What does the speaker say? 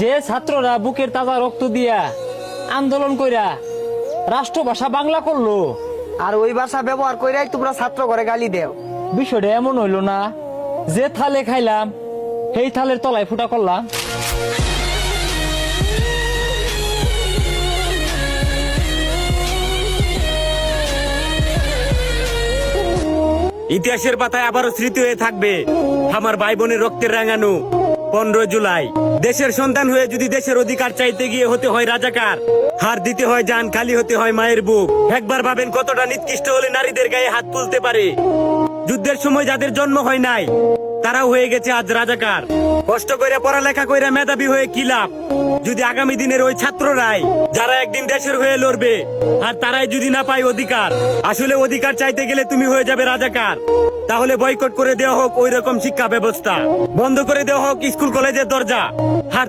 যে ছাত্ররা বুকের তাজা রক্ত দিয়া আন্দোলন কইরা রাষ্ট্রভাষা বাংলা করলো, আর ওই ভাষা ব্যবহার কইরাই তোমরা ছাত্র করে গালি দেও। বিষয়টা এমন হইলো না যে থালে খাইলাম সেই থালের তলায় ফুটা করলাম। ইতিহাসের পাতায় আবারও স্মৃতি হয়ে থাকবে আমার ভাই বোনের রক্তের রাঙানো 15 জুলাই। দেশের সন্তান হয়ে যদি দেশের অধিকার চাইতে গিয়ে হতে হয় রাজাকার, হার দিতে হয় জান, খালি হতে হয় মায়ের বুক। একবার ভাবেন কতটা নিকৃষ্ট হলে নারীদের গায়ে হাত তুলতে পারে। যুদ্ধের সময় যাদের জন্ম হয় নাই তারাও হয়ে গেছে আজ রাজাকার। কষ্ট করে পড়ালেখা করে মেধাবী হয়ে কি লাভ যদি আগামী দিনের ওই ছাত্ররাই যারা একদিন দেশের হয়ে লড়বে আর তারাই যদি না পায় অধিকার। আসলে অধিকার চাইতে গেলে তুমি হয়ে যাবে রাজাকার। তাহলে বয়কট করে দেওয়া হোক ওই রকম শিক্ষা ব্যবস্থা, বন্ধ করে দেওয়া হোক স্কুল কলেজের দরজা। আর